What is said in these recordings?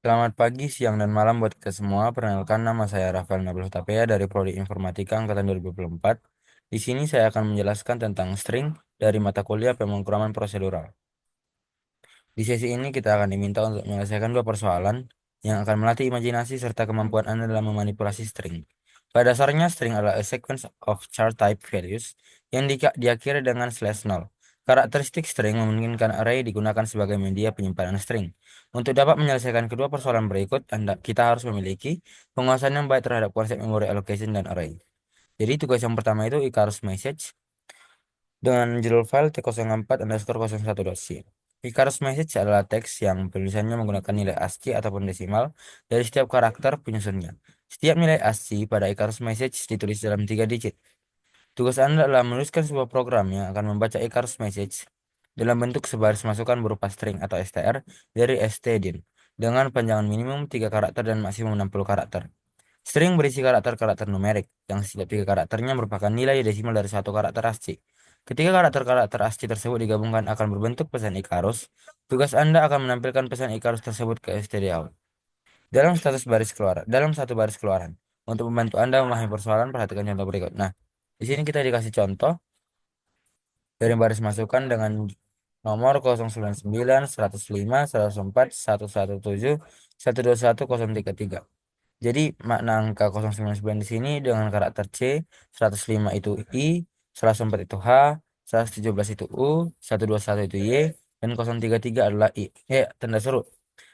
Selamat pagi, siang, dan malam buat kita semua. Perkenalkan, nama saya Rafael Nabil Hutapea dari Prodi Informatika Angkatan 2024. Di sini saya akan menjelaskan tentang string dari mata kuliah pemrograman prosedural. Di sesi ini kita akan diminta untuk menyelesaikan dua persoalan yang akan melatih imajinasi serta kemampuan Anda dalam memanipulasi string. Pada dasarnya, string adalah a sequence of char type values yang diakhiri dengan slash null. Karakteristik string memungkinkan array digunakan sebagai media penyimpanan string. Untuk dapat menyelesaikan kedua persoalan berikut, kita harus memiliki penguasaan yang baik terhadap konsep memory allocation dan array. Jadi tugas yang pertama itu Icarus message dengan judul file T04_01.c. Icarus message adalah teks yang penulisannya menggunakan nilai ASCII ataupun desimal dari setiap karakter penyusunnya. Setiap nilai ASCII pada Icarus message ditulis dalam 3 digit. Tugas Anda adalah menuliskan sebuah program yang akan membaca Icarus message dalam bentuk sebaris masukan berupa string atau str dari stdin dengan panjangan minimum 3 karakter dan maksimum 60 karakter. String berisi karakter-karakter numerik, yang setiap 3 karakternya merupakan nilai desimal dari satu karakter ASCII. Ketika karakter-karakter ASCII tersebut digabungkan akan berbentuk pesan Icarus, tugas Anda akan menampilkan pesan Icarus tersebut ke stdout dalam satu baris keluaran. Untuk membantu Anda memahami persoalan, perhatikan contoh berikut. Nah, di sini kita dikasih contoh dari baris masukan dengan nomor 099, 105, 104, 117, 121, 033. Jadi makna angka 099 di sini dengan karakter C, 105 itu I, 104 itu H, 117 itu U, 121 itu Y, dan 033 adalah I. Tanda seru.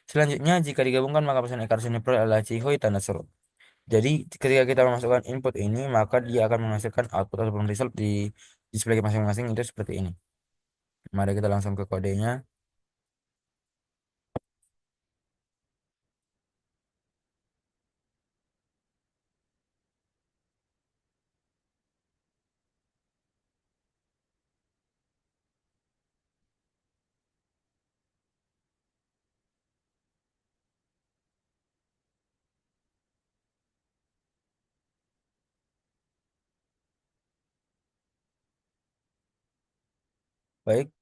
Selanjutnya, jika digabungkan maka pesan Icarus Unipro adalah Cihoy tanda seru. Jadi ketika kita memasukkan input ini, maka dia akan menghasilkan output ataupun result di display masing-masing itu seperti ini. Mari kita langsung ke kodenya. Baik.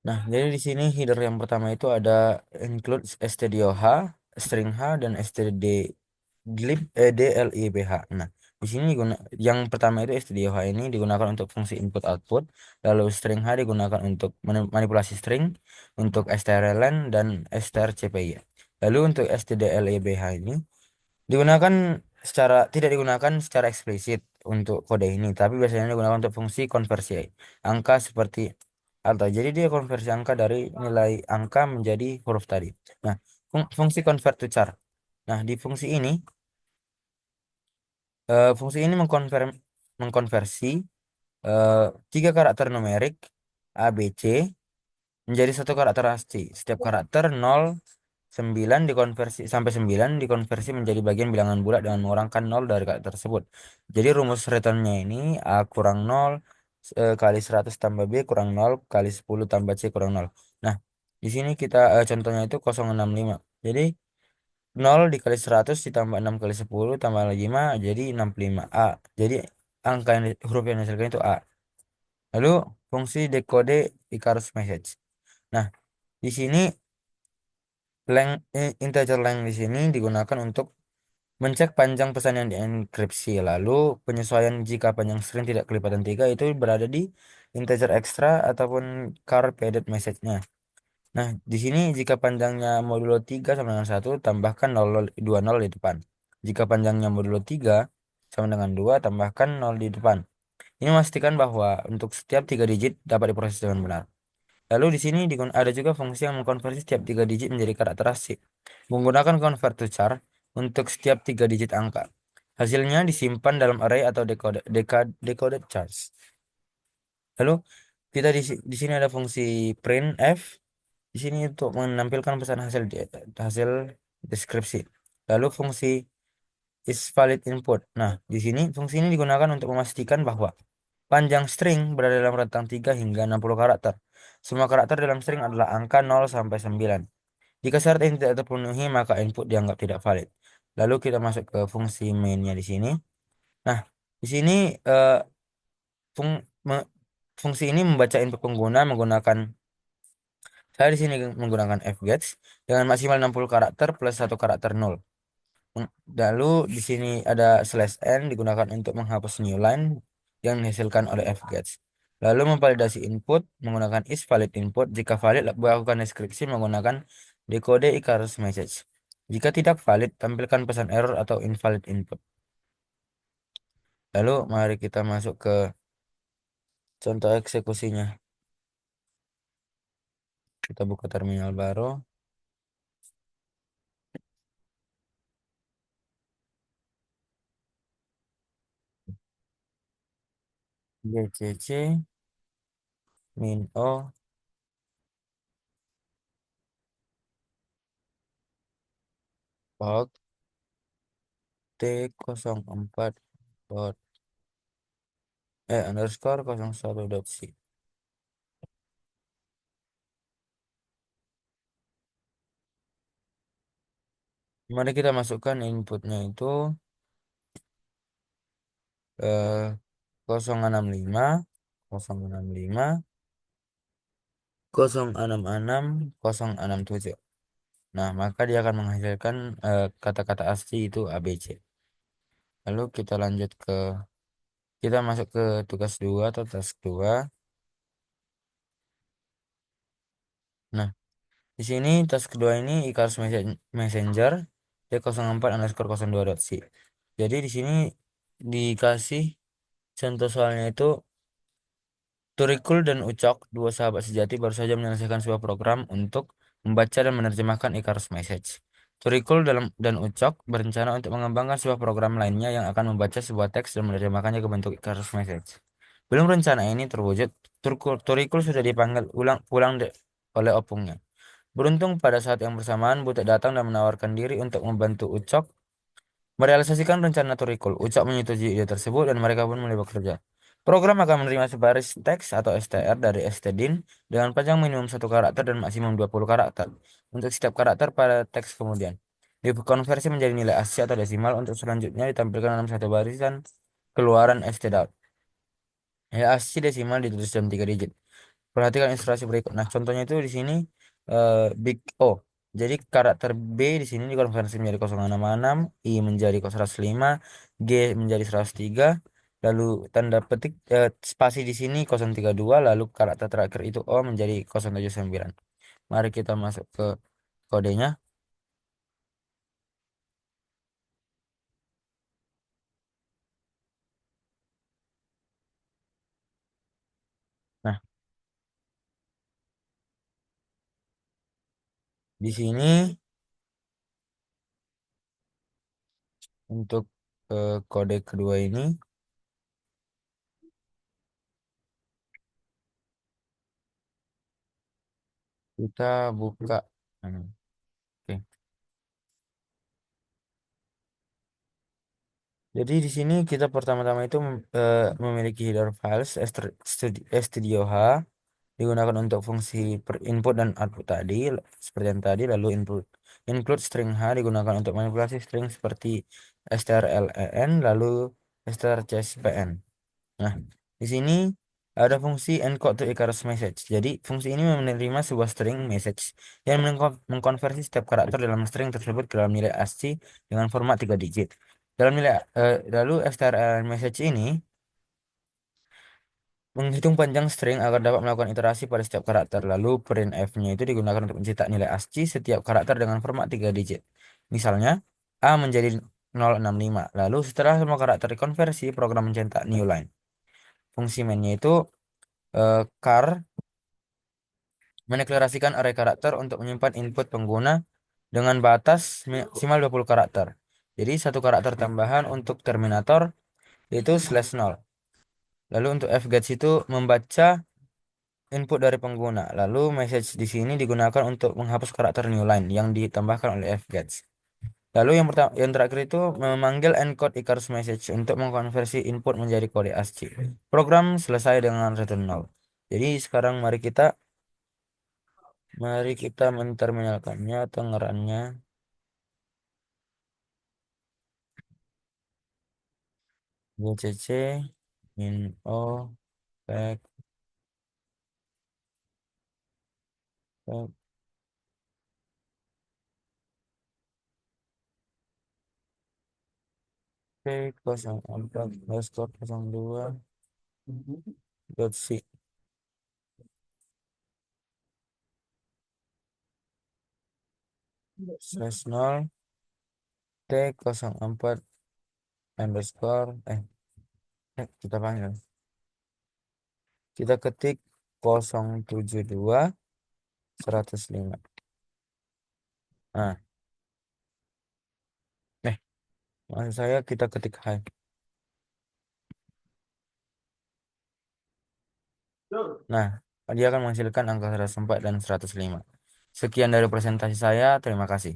Nah, jadi di sini header yang pertama itu ada include stdio_h, string h, dan dlibh. Nah, di sini yang pertama itu stdio_h ini digunakan untuk fungsi input output, lalu string h digunakan untuk manipulasi string, untuk strlen dan strcpy. Lalu untuk stdlibh ini tidak digunakan secara eksplisit untuk kode ini, tapi biasanya digunakan untuk fungsi konversi angka seperti atau jadi dia konversi angka dari nilai angka menjadi huruf tadi. Nah, fungsi convert to char. Nah, di fungsi ini mengkonversi eh, 3 karakter numerik A, B, C menjadi satu karakter ASCII. Setiap karakter 0, 9 dikonversi sampai 9 dikonversi menjadi bagian bilangan bulat dengan mengurangkan 0 dari karakter tersebut. Jadi rumus returnnya ini A kurang 0 kali 100 tambah B kurang 0 kali 10 tambah C kurang 0. Nah, di sini kita contohnya itu 065. Jadi 0 dikali 100 ditambah 6 kali 10 tambah 5 jadi 65 A. Jadi huruf yang dihasilkan itu A. Lalu fungsi decode Icarus message. Nah, di sini integer length di sini digunakan untuk mencek panjang pesan yang dienkripsi. Lalu penyesuaian jika panjang string tidak kelipatan 3 itu berada di integer extra ataupun char padded message-nya. Nah, di sini jika panjangnya modulo 3 sama dengan 1 tambahkan 20 di depan. Jika panjangnya modulo 3 sama dengan 2 tambahkan 0 di depan. Ini memastikan bahwa untuk setiap 3 digit dapat diproses dengan benar. Lalu di sini ada juga fungsi yang mengkonversi setiap 3 digit menjadi karakter ASCII. Menggunakan convert to char untuk setiap 3 digit angka. Hasilnya disimpan dalam array atau decoded chars. Lalu kita di sini ada fungsi printf. Di sini untuk menampilkan pesan hasil deskripsi. Lalu fungsi is valid input. Nah, di sini fungsi ini digunakan untuk memastikan bahwa panjang string berada dalam rentang 3 hingga 60 karakter. Semua karakter dalam string adalah angka 0 sampai 9. Jika syarat ini tidak terpenuhi, maka input dianggap tidak valid. Lalu kita masuk ke fungsi mainnya di sini. Nah, di sini eh, fung- me- fungsi ini membaca input pengguna menggunakan Saya di sini menggunakan fgets dengan maksimal 60 karakter plus satu karakter nol. Lalu di sini ada slash n digunakan untuk menghapus new line yang dihasilkan oleh fgets. Lalu memvalidasi input menggunakan is valid input. Jika valid, lakukan deskripsi menggunakan dekode Icarus message. Jika tidak valid, tampilkan pesan error atau invalid input. Lalu mari kita masuk ke contoh eksekusinya. Kita buka terminal baru. GCC min O port T04 dot underscore 01 dot C. Mari kita masukkan inputnya itu eh 065 065 066 067. Nah, maka dia akan menghasilkan kata-kata asli itu ABC. Lalu kita masuk ke tugas 2 atau task 2. Nah, di sini task kedua ini Icarus Messenger T04 underscore 02 dot C. Jadi di sini dikasih contoh soalnya itu Turikul dan Ucok, dua sahabat sejati baru saja menyelesaikan sebuah program untuk membaca dan menerjemahkan Icarus Message. Turikul dan Ucok berencana untuk mengembangkan sebuah program lainnya yang akan membaca sebuah teks dan menerjemahkannya ke bentuk Icarus Message. Belum rencana ini terwujud, Turikul sudah dipanggil oleh opungnya. Beruntung pada saat yang bersamaan Butet datang dan menawarkan diri untuk membantu Ucok merealisasikan rencana Turikul. Ucok menyetujui ide tersebut dan mereka pun mulai bekerja. Program akan menerima sebaris teks atau STR dari stdin dengan panjang minimum satu karakter dan maksimum 20 karakter untuk setiap karakter pada teks kemudian. Dikonversi menjadi nilai ASCII atau desimal untuk selanjutnya ditampilkan dalam satu barisan keluaran stdout. Nilai ASCII desimal ditulis dalam 3 digit. Perhatikan ilustrasi berikut. Nah, contohnya itu di sini big O. Jadi karakter B di sini dikonversi menjadi 066, I menjadi 105, G menjadi 103, lalu tanda petik spasi di sini 032, lalu karakter terakhir itu O menjadi 079. Mari kita masuk ke kodenya. Nah, di sini untuk kode kedua ini kita buka. Oke. Jadi di sini kita pertama-tama itu memiliki header files stdio.h digunakan untuk fungsi input dan output tadi seperti yang tadi, lalu include string h digunakan untuk manipulasi string seperti strlen lalu strcspn. Nah, di sini ada fungsi encode to Icarus message. Jadi fungsi ini menerima sebuah string message yang mengkonversi setiap karakter dalam string tersebut ke dalam nilai ASCII dengan format 3 digit. Lalu strlen message ini menghitung panjang string agar dapat melakukan iterasi pada setiap karakter. Lalu printf-nya itu digunakan untuk mencetak nilai ASCII setiap karakter dengan format 3 digit. Misalnya, A menjadi 065. Lalu setelah semua karakter dikonversi, program mencetak new line. Fungsi mainnya itu char mendeklarasikan array karakter untuk menyimpan input pengguna dengan batas maksimal 20 karakter. Jadi satu karakter tambahan untuk terminator yaitu slash 0. Lalu untuk fgets itu membaca input dari pengguna. Lalu message di sini digunakan untuk menghapus karakter new line yang ditambahkan oleh fgets. Lalu yang terakhir itu memanggil encode Icarus message untuk mengkonversi input menjadi kode ASCII. Program selesai dengan return 0. Jadi sekarang mari kita menterminalkannya atau ngerannya. GCC min o back Oke, kosong empat underscore 02 dot c slash 0 t 04 underscore kita panggil, kita ketik 072 105. Nah, eh maksud saya kita ketik hai. Nah, dia akan menghasilkan angka 104 dan 105. Sekian dari presentasi saya, terima kasih.